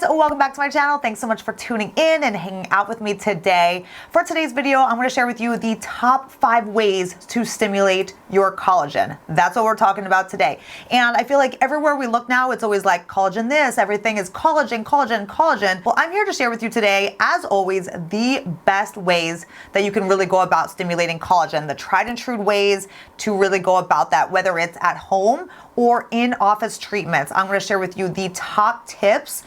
welcome back to my channel. Thanks so much for tuning in and hanging out with me today. For today's video, I'm going to share with you the top 5 ways to stimulate your collagen. That's what we're talking about today. And I feel like everywhere we look now, it's always like collagen this, everything is collagen, collagen, collagen. Well, I'm here to share with you today, as always, the best ways that you can really go about stimulating collagen, the tried and true ways to really go about that, whether it's at home or in-office treatments. I'm going to share with you the top tips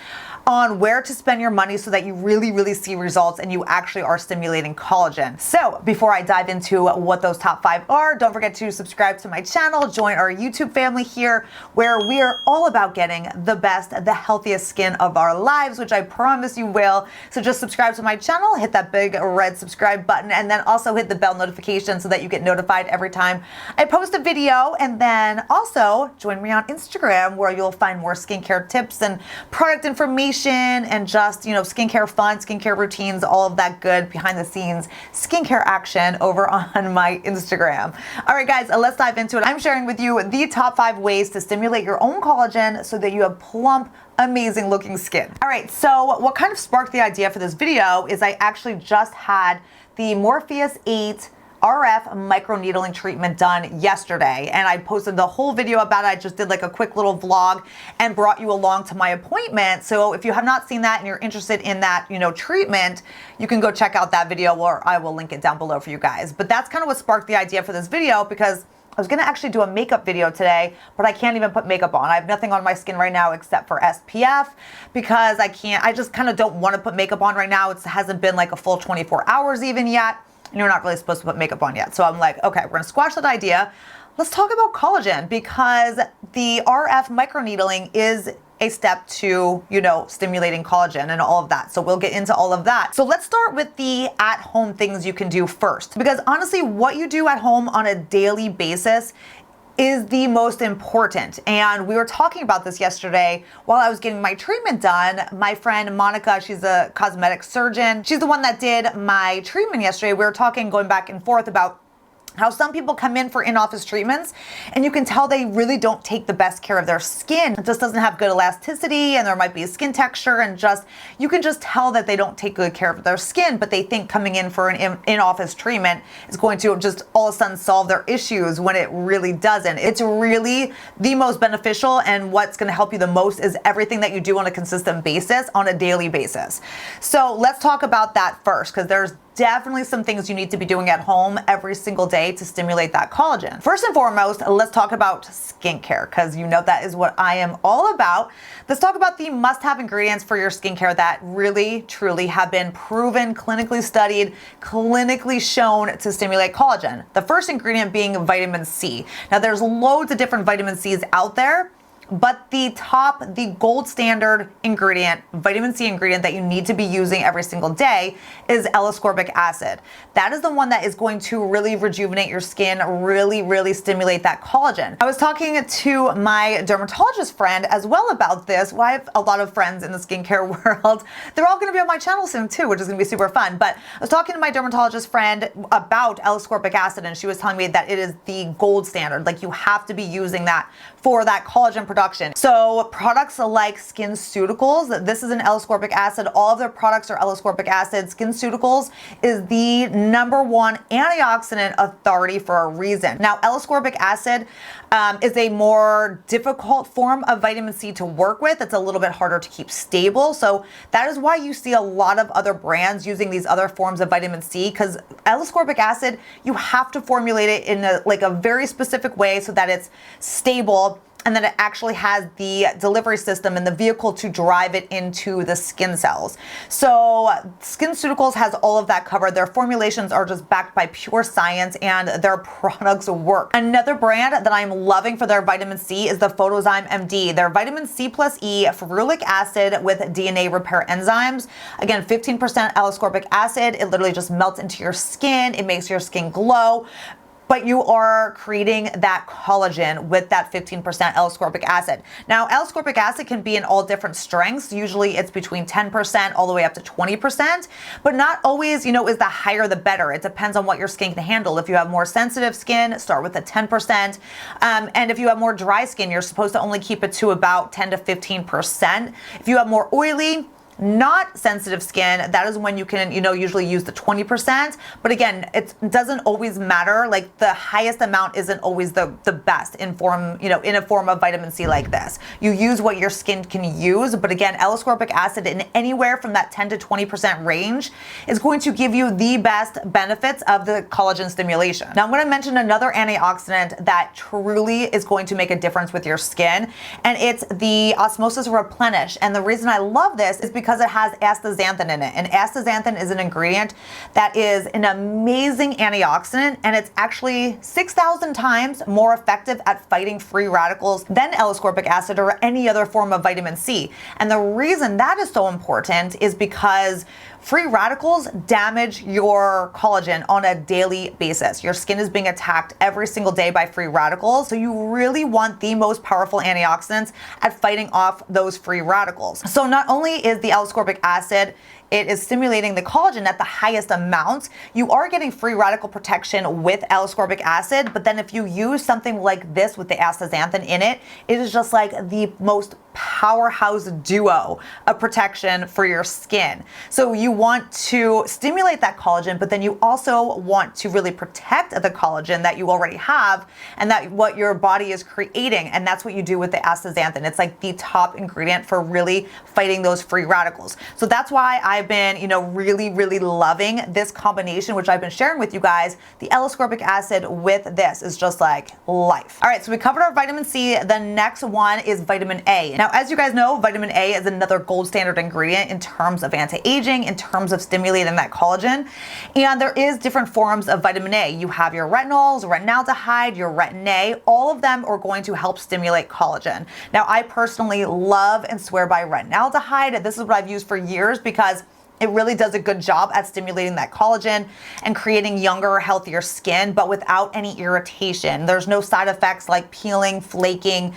on where to spend your money so that you really see results and you actually are stimulating collagen. So before I dive into what those top 5 are, don't forget to subscribe to my channel, join our YouTube family here, where we are all about getting the best, the healthiest skin of our lives, which I promise you will. So just subscribe to my channel, hit that big red subscribe button, and then also hit the bell notification so that you get notified every time I post a video. And then also join me on Instagram, where you'll find more skincare tips and product information and just, skincare fun, skincare routines, all of that good behind the scenes skincare action over on my Instagram. All right, guys, let's dive into it. I'm sharing with you the top 5 ways to stimulate your own collagen so that you have plump, amazing looking skin. All right, so what kind of sparked the idea for this video is I actually just had the Morpheus 8 RF microneedling treatment done yesterday, and I posted the whole video about it. I just did like a quick little vlog and brought you along to my appointment. So if you have not seen that and you're interested in that, treatment, you can go check out that video, or I will link it down below for you guys. But that's kind of what sparked the idea for this video, because I was gonna actually do a makeup video today, but I can't even put makeup on. I have nothing on my skin right now except for SPF, because I just kind of don't want to put makeup on right now. It hasn't been like a full 24 hours even yet. And you're not really supposed to put makeup on yet. So I'm like, okay, we're gonna squash that idea. Let's talk about collagen, because the RF microneedling is a step to, stimulating collagen and all of that. So we'll get into all of that. So let's start with the at-home things you can do first, because honestly, what you do at home on a daily basis is the most important. And we were talking about this yesterday while I was getting my treatment done. My friend Monica, she's a cosmetic surgeon. She's the one that did my treatment yesterday. We were talking, going back and forth about how some people come in for in-office treatments and you can tell they really don't take the best care of their skin. It just doesn't have good elasticity, and there might be a skin texture, and you can just tell that they don't take good care of their skin, but they think coming in for an in-office treatment is going to just all of a sudden solve their issues, when it really doesn't. It's really the most beneficial, and what's gonna help you the most is everything that you do on a consistent basis, on a daily basis. So let's talk about that first, because there's definitely some things you need to be doing at home every single day to stimulate that collagen. First and foremost, let's talk about skincare, because that is what I am all about. Let's talk about the must-have ingredients for your skincare that really, truly have been proven, clinically studied, clinically shown to stimulate collagen. The first ingredient being vitamin C. Now, there's loads of different vitamin C's out there, but the gold standard ingredient, vitamin C ingredient that you need to be using every single day is L-ascorbic acid. That is the one that is going to really rejuvenate your skin, really stimulate that collagen. I was talking to my dermatologist friend as well about this. Well, I have a lot of friends in the skincare world. They're all gonna be on my channel soon too, which is gonna be super fun. But I was talking to my dermatologist friend about L-ascorbic acid, and she was telling me that it is the gold standard. Like, you have to be using that for that collagen production. So products like Skinceuticals, this is an L-ascorbic acid. All of their products are L-ascorbic acid. Skinceuticals is the #1 antioxidant authority for a reason. Now, L-ascorbic acid is a more difficult form of vitamin C to work with. It's a little bit harder to keep stable. So that is why you see a lot of other brands using these other forms of vitamin C, because L-ascorbic acid, you have to formulate it in a very specific way so that it's stable, and then it actually has the delivery system and the vehicle to drive it into the skin cells. So Skinceuticals has all of that covered. Their formulations are just backed by pure science, and their products work. Another brand that I'm loving for their vitamin C is the Photozyme MD. Their vitamin C plus E ferulic acid with DNA repair enzymes. Again, 15% L-ascorbic acid. It literally just melts into your skin. It makes your skin glow. but you are creating that collagen with that 15% L-ascorbic acid. Now, L-ascorbic acid can be in all different strengths. Usually it's between 10% all the way up to 20%, but not always, is the higher the better. It depends on what your skin can handle. If you have more sensitive skin, start with the 10%. And if you have more dry skin, you're supposed to only keep it to about 10 to 15%. If you have more oily, not sensitive skin, that is when you can, usually use the 20%. But again, it doesn't always matter. Like the highest amount isn't always the best in a form of vitamin C like this. You use what your skin can use. But again, L-ascorbic acid in anywhere from that 10 to 20% range is going to give you the best benefits of the collagen stimulation. Now I'm going to mention another antioxidant that truly is going to make a difference with your skin, and it's the Osmosis Replenish. And the reason I love this is because it has astaxanthin in it. And astaxanthin is an ingredient that is an amazing antioxidant, and it's actually 6,000 times more effective at fighting free radicals than L-ascorbic acid or any other form of vitamin C. And the reason that is so important is because free radicals damage your collagen on a daily basis. Your skin is being attacked every single day by free radicals. So you really want the most powerful antioxidants at fighting off those free radicals. So not only is the L-ascorbic acid, it is stimulating the collagen at the highest amount. You are getting free radical protection with L-ascorbic acid, but then if you use something like this with the astaxanthin in it, it is just like the most powerhouse duo of protection for your skin. So you want to stimulate that collagen, but then you also want to really protect the collagen that you already have and that what your body is creating. And that's what you do with the astaxanthin. It's like the top ingredient for really fighting those free radicals. So that's why I've been, really, really loving this combination, which I've been sharing with you guys. The L-ascorbic acid with this is just like life. All right, so we covered our vitamin C. The next one is vitamin A. Now, as you guys know, vitamin A is another gold standard ingredient in terms of anti-aging, in terms of stimulating that collagen. And there is different forms of vitamin A. You have your retinols, retinaldehyde, your retin A. All of them are going to help stimulate collagen. Now, I personally love and swear by retinaldehyde. This is what I've used for years because it really does a good job at stimulating that collagen and creating younger, healthier skin, but without any irritation. There's no side effects like peeling, flaking,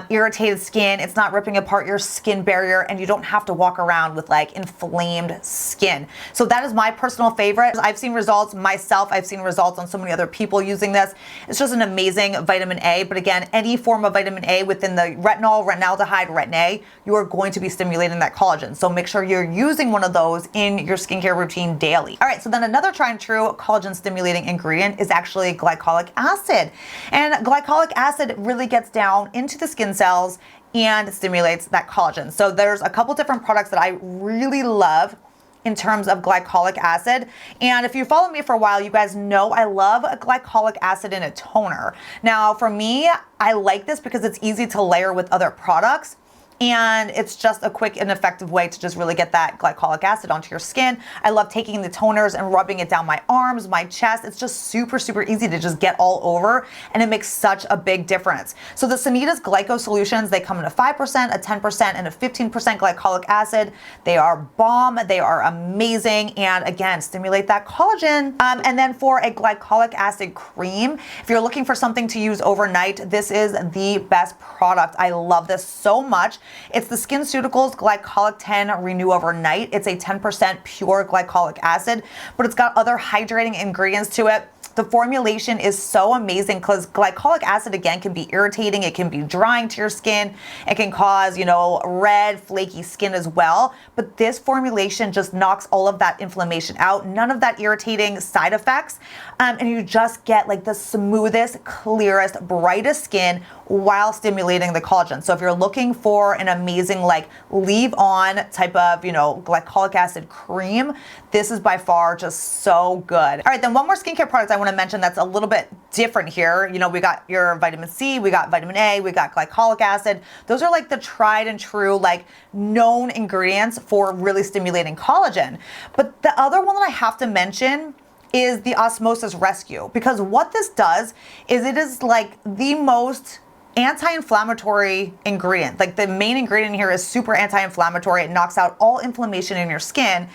irritated skin. It's not ripping apart your skin barrier, and you don't have to walk around with like inflamed skin. So that is my personal favorite. I've seen results myself. I've seen results on so many other people using this. It's just an amazing vitamin A. But again, any form of vitamin A within the retinol, retinaldehyde, retin A, you are going to be stimulating that collagen. So make sure you're using one of those in your skincare routine daily. All right, so then another tried and true collagen stimulating ingredient is actually glycolic acid. And glycolic acid really gets down into the skin cells and stimulates that collagen. So there's a couple different products that I really love in terms of glycolic acid. And if you follow me for a while, you guys know I love a glycolic acid in a toner. Now, for me, I like this because it's easy to layer with other products. And it's just a quick and effective way to just really get that glycolic acid onto your skin. I love taking the toners and rubbing it down my arms, my chest. It's just super, super easy to just get all over, and it makes such a big difference. So the Sanitas Glycosolutions, they come in a 5%, a 10%, and a 15% glycolic acid. They are bomb, they are amazing, and again, stimulate that collagen. And then for a glycolic acid cream, if you're looking for something to use overnight, this is the best product. I love this so much. It's the Skinceuticals Glycolic 10 Renew Overnight. It's a 10% pure glycolic acid, but it's got other hydrating ingredients to it. The formulation is so amazing because glycolic acid, again, can be irritating. It can be drying to your skin. It can cause, red, flaky skin as well. But this formulation just knocks all of that inflammation out, none of that irritating side effects. And you just get like the smoothest, clearest, brightest skin while stimulating the collagen. So if you're looking for an amazing like leave on type of, glycolic acid cream, this is by far just so good. All right, then one more skincare product I want to mention that's a little bit different here. We got your vitamin C, we got vitamin A, we got glycolic acid. Those are like the tried and true, like known ingredients for really stimulating collagen. But the other one that I have to mention is the Osmosis Rescue, because what this does is it is like the most anti-inflammatory ingredient. Like the main ingredient here is super anti-inflammatory. It knocks out all inflammation in your skin.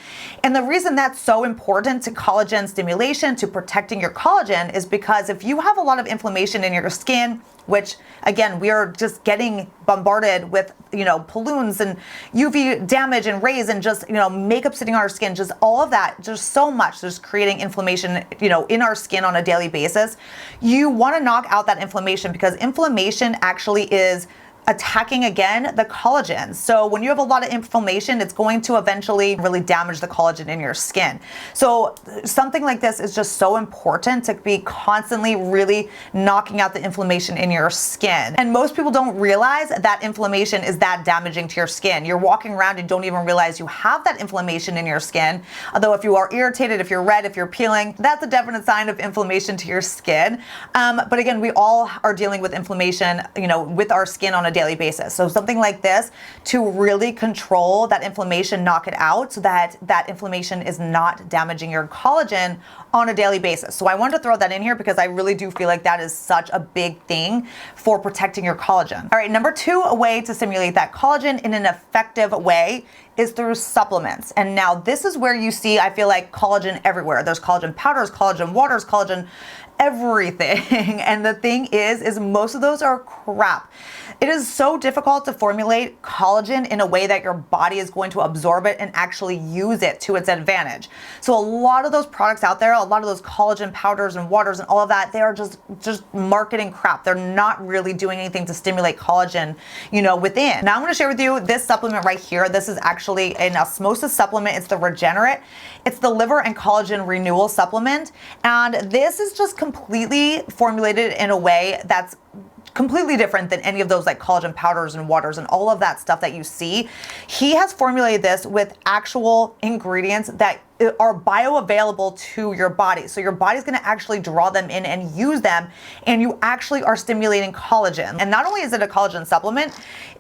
And the reason that's so important to collagen stimulation, to protecting your collagen, is because if you have a lot of inflammation in your skin, which again, we are just getting bombarded with, pollutants and UV damage and rays and just, makeup sitting on our skin, just all of that, just so much, just creating inflammation, in our skin on a daily basis. You want to knock out that inflammation because inflammation actually is attacking again the collagen. So when you have a lot of inflammation, it's going to eventually really damage the collagen in your skin. So something like this is just so important to be constantly really knocking out the inflammation in your skin. And most people don't realize that inflammation is that damaging to your skin. You're walking around and don't even realize you have that inflammation in your skin. Although if you are irritated, if you're red, if you're peeling, that's a definite sign of inflammation to your skin. But again, we all are dealing with inflammation, with our skin on a daily basis. So something like this to really control that inflammation, knock it out so that that inflammation is not damaging your collagen on a daily basis. So I wanted to throw that in here because I really do feel like that is such a big thing for protecting your collagen. All right, number two, a way to stimulate that collagen in an effective way is through supplements. And now this is where you see, I feel like, collagen everywhere. There's collagen powders, collagen waters, collagen everything. And the thing is most of those are crap. It is so difficult to formulate collagen in a way that your body is going to absorb it and actually use it to its advantage. So a lot of those products out there, a lot of those collagen powders and waters and all of that, they are just marketing crap. They're not really doing anything to stimulate collagen, within. Now I'm going to share with you this supplement right here. This is actually an osmosis supplement. It's the Regenerate. It's the liver and collagen renewal supplement. And this is just completely formulated in a way that's completely different than any of those like collagen powders and waters and all of that stuff that you see. He has formulated this with actual ingredients that are bioavailable to your body. So your body's gonna actually draw them in and use them, and you actually are stimulating collagen. And not only is it a collagen supplement,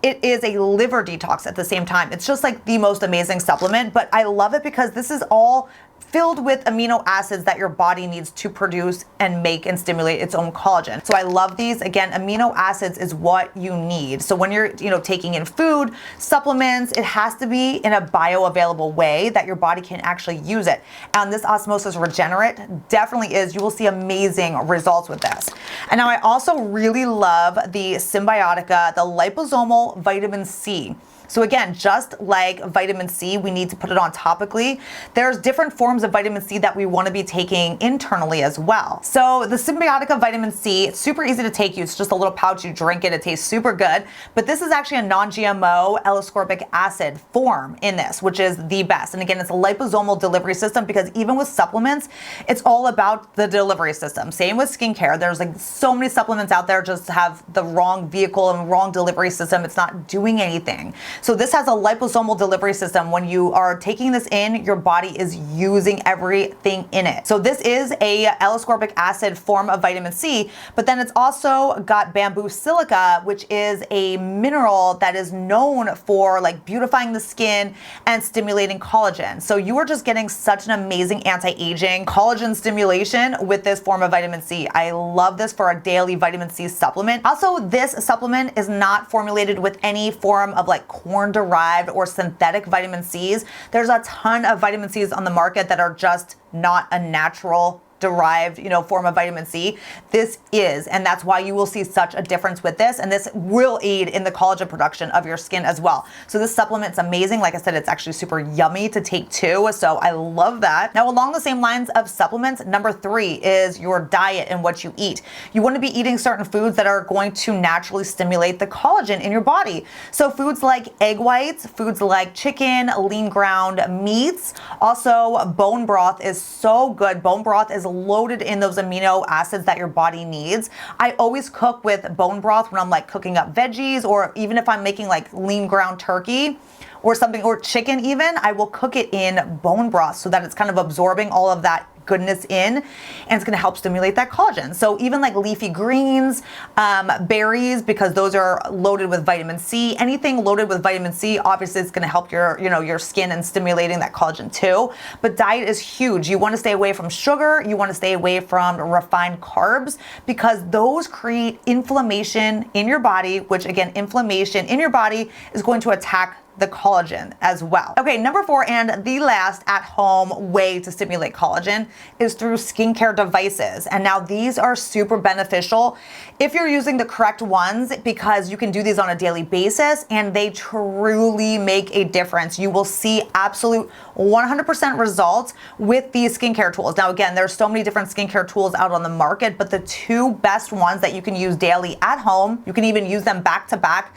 it is a liver detox at the same time. It's just like the most amazing supplement, but I love it because this is all filled with amino acids that your body needs to produce and make and stimulate its own collagen. So I love these. Again, amino acids is what you need. So when you're, taking in food, supplements, it has to be in a bioavailable way that your body can actually use it. And this Osmosis Regenerate definitely is. You will see amazing results with this. And now I also really love the Symbiotica, the liposomal vitamin C. So again, just like vitamin C, we need to put it on topically. There's different forms of vitamin C that we want to be taking internally as well. So the Symbiotica vitamin C, it's super easy to take. It's just a little pouch, you drink it, it tastes super good. But this is actually a non-GMO L-ascorbic acid form in this, which is the best. And again, it's a liposomal delivery system because even with supplements, it's all about the delivery system. Same with skincare. There's like so many supplements out there just have the wrong vehicle and wrong delivery system. It's not doing anything. So this has a liposomal delivery system. When you are taking this in, your body is using everything in it. So this is a L-ascorbic acid form of vitamin C, but then it's also got bamboo silica, which is a mineral that is known for like beautifying the skin and stimulating collagen. So you are just getting such an amazing anti-aging collagen stimulation with this form of vitamin C. I love this for a daily vitamin C supplement. Also, this supplement is not formulated with any form of like corn-derived or synthetic vitamin C's. There's a ton of vitamin C's on the market that are just not a natural derived, form of vitamin C. This is, and that's why you will see such a difference with this, and this will aid in the collagen production of your skin as well. So this supplement's amazing. Like I said, it's actually super yummy to take too, so I love that. Now, along the same lines of supplements, number 3 is your diet and what you eat. You want to be eating certain foods that are going to naturally stimulate the collagen in your body. So foods like egg whites, foods like chicken, lean ground meats. Also, bone broth is so good. Bone broth is loaded in those amino acids that your body needs. I always cook with bone broth when I'm like cooking up veggies, or even if I'm making like lean ground turkey or something, or chicken even, I will cook it in bone broth so that it's kind of absorbing all of that goodness in, and it's gonna help stimulate that collagen. So even like leafy greens, berries, because those are loaded with vitamin C. Anything loaded with vitamin C, obviously it's gonna help your, your skin and stimulating that collagen too. But diet is huge. You wanna stay away from sugar, you wanna stay away from refined carbs, because those create inflammation in your body, which again, inflammation in your body is going to attack the collagen as well. Okay, number 4 and the last at-home way to stimulate collagen is through skincare devices. And now these are super beneficial if you're using the correct ones, because you can do these on a daily basis and they truly make a difference. You will see absolute 100% results with these skincare tools. Now again, there's so many different skincare tools out on the market, but the 2 best ones that you can use daily at home, you can even use them back to back,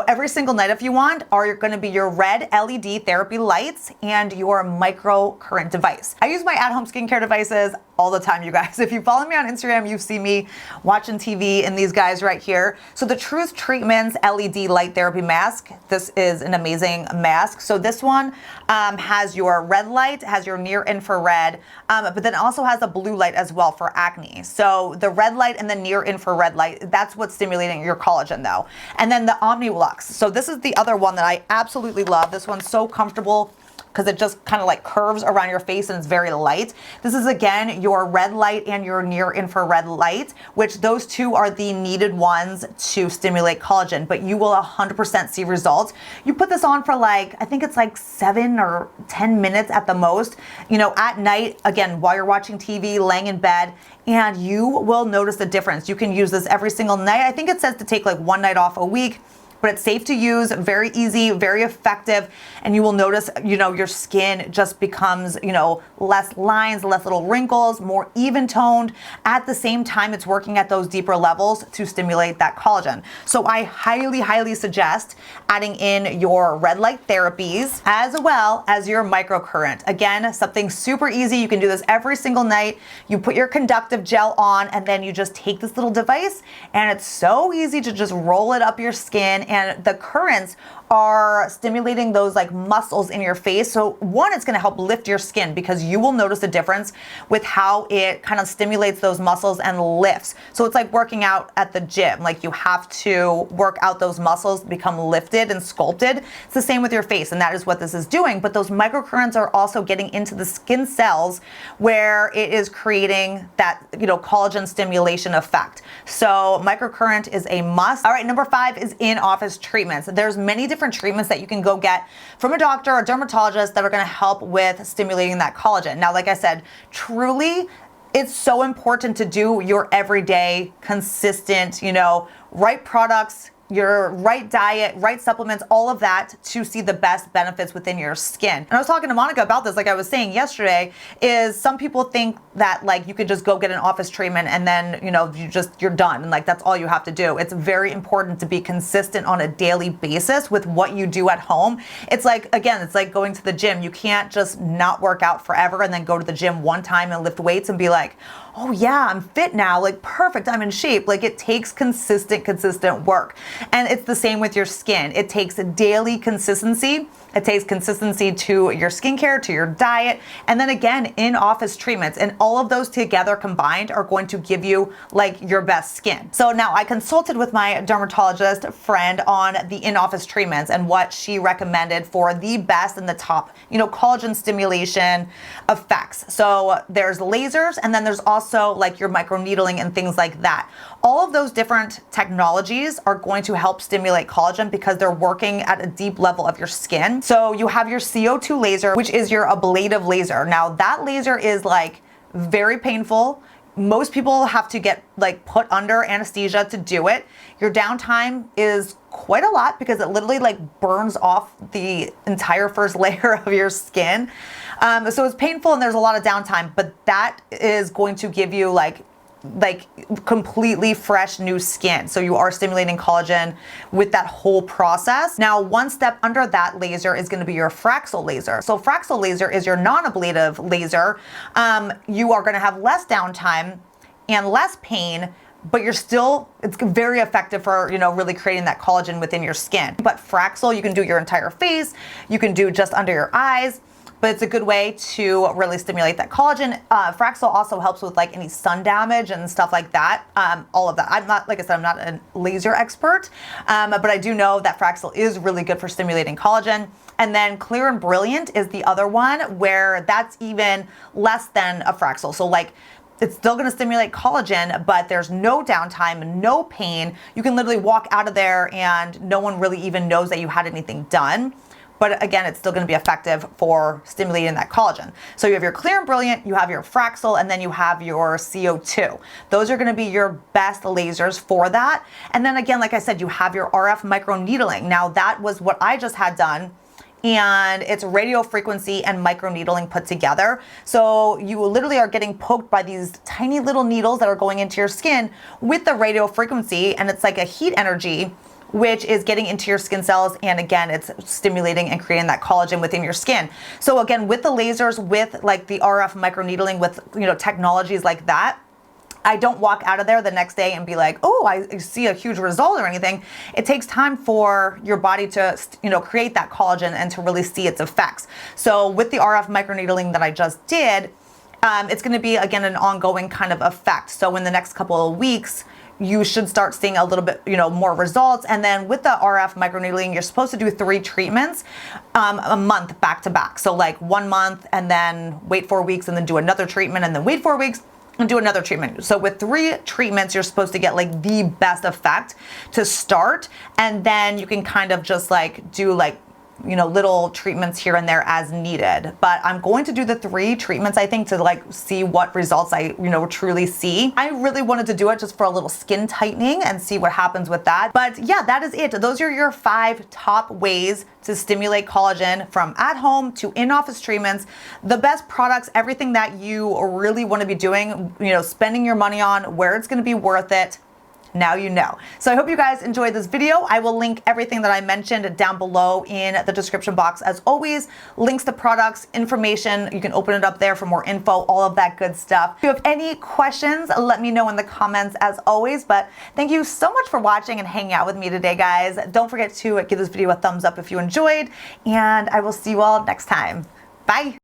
every single night if you want, are going to be your red LED therapy lights and your microcurrent device. I use my at-home skincare devices all the time, you guys. If you follow me on Instagram, you see me watching TV and these guys right here. So the Truth Treatments LED light therapy mask, this is an amazing mask. So this one has your red light, has your near infrared, but then also has a blue light as well for acne. So the red light and the near infrared light, that's what's stimulating your collagen though. And then the Omnilux. So this is the other one that I absolutely love. This one's so comfortable because it just kind of like curves around your face and it's very light. This is again your red light and your near infrared light, which those 2 are the needed ones to stimulate collagen, but you will 100% see results. You put this on for I think it's 7 or 10 minutes at the most, at night, again, while you're watching TV, laying in bed, and you will notice the difference. You can use this every single night. I think it says to take 1 night off a week, but it's safe to use, very easy, very effective, and you will notice, your skin just becomes, less lines, less little wrinkles, more even toned. At the same time, it's working at those deeper levels to stimulate that collagen. So I highly, highly suggest adding in your red light therapies as well as your microcurrent. Again, something super easy. You can do this every single night. You put your conductive gel on and then you just take this little device, and it's so easy to just roll it up your skin. And the currents are stimulating those muscles in your face. So one, it's going to help lift your skin because you will notice a difference with how it kind of stimulates those muscles and lifts. So it's like working out at the gym. You have to work out those muscles, become lifted and sculpted. It's the same with your face, and that is what this is doing. But those microcurrents are also getting into the skin cells where it is creating that, collagen stimulation effect. So microcurrent is a must. All right, number 5 is in-office treatments. There's many different treatments that you can go get from a doctor or dermatologist that are going to help with stimulating that collagen. Now, like I said, truly, it's so important to do your everyday, consistent, right products, your right diet, right supplements, all of that to see the best benefits within your skin. And I was talking to Monica about this, like I was saying yesterday, is some people think that you could just go get an office treatment and then, you're done. And that's all you have to do. It's very important to be consistent on a daily basis with what you do at home. It's again, it's like going to the gym. You can't just not work out forever and then go to the gym one time and lift weights and be like, oh yeah, I'm fit now, perfect, I'm in shape. It takes consistent work. And it's the same with your skin. It takes a daily consistency. It takes consistency to your skincare, to your diet, and then again, in-office treatments. And all of those together combined are going to give you your best skin. So now I consulted with my dermatologist friend on the in-office treatments and what she recommended for the best and the top, collagen stimulation effects. So there's lasers, and then there's also your microneedling and things like that. All of those different technologies are going to help stimulate collagen because they're working at a deep level of your skin. So you have your CO2 laser, which is your ablative laser. Now that laser is very painful. Most people have to get put under anesthesia to do it. Your downtime is quite a lot because it literally burns off the entire first layer of your skin. So it's painful and there's a lot of downtime, but that is going to give you completely fresh new skin. So you are stimulating collagen with that whole process. Now, one step under that laser is going to be your Fraxel laser. So Fraxel laser is your non-ablative laser. You are going to have less downtime and less pain, but it's very effective for, really creating that collagen within your skin. But Fraxel, you can do your entire face, you can do just under your eyes. but it's a good way to really stimulate that collagen. Fraxel also helps with like any sun damage and stuff like that. All of that. I'm not, like I said, I'm not a laser expert, but I do know that Fraxel is really good for stimulating collagen. And then Clear and Brilliant is the other one where that's even less than a Fraxel. So like, it's still gonna stimulate collagen, but there's no downtime, no pain. You can literally walk out of there and no one really even knows that you had anything done. But again, it's still gonna be effective for stimulating that collagen. So you have your Clear and Brilliant, you have your Fraxel, and then you have your CO2. Those are gonna be your best lasers for that. And then again, like I said, you have your RF microneedling. Now that was what I just had done, and it's radio frequency and microneedling put together. So you literally are getting poked by these tiny little needles that are going into your skin with the radio frequency, and it's like a heat energy which is getting into your skin cells, and again, it's stimulating and creating that collagen within your skin. So again, with the lasers, with like the RF microneedling, with technologies like that, I don't walk out of there the next day and be like, oh, I see a huge result or anything. It takes time for your body to, create that collagen and to really see its effects. So with the RF microneedling that I just did, it's going to be, again, an ongoing kind of effect. So in the next couple of weeks, you should start seeing a little bit, more results. And then with the RF microneedling, you're supposed to do 3 treatments a month back to back. So like 1 month and then wait 4 weeks and then do another treatment and then wait 4 weeks and do another treatment. So with 3 treatments, you're supposed to get like the best effect to start. And then you can kind of just like do like, little treatments here and there as needed. But I'm going to do the 3 treatments, I think, to like see what results I, truly see. I really wanted to do it just for a little skin tightening and see what happens with that. But yeah, that is it. Those are your 5 top ways to stimulate collagen, from at home to in-office treatments. The best products, everything that you really want to be doing, spending your money on, where it's going to be worth it. Now you know. So I hope you guys enjoyed this video. I will link everything that I mentioned down below in the description box. As always, links to products, information. You can open it up there for more info, all of that good stuff. If you have any questions, let me know in the comments as always. But thank you so much for watching and hanging out with me today, guys. Don't forget to give this video a thumbs up if you enjoyed, and I will see you all next time. Bye.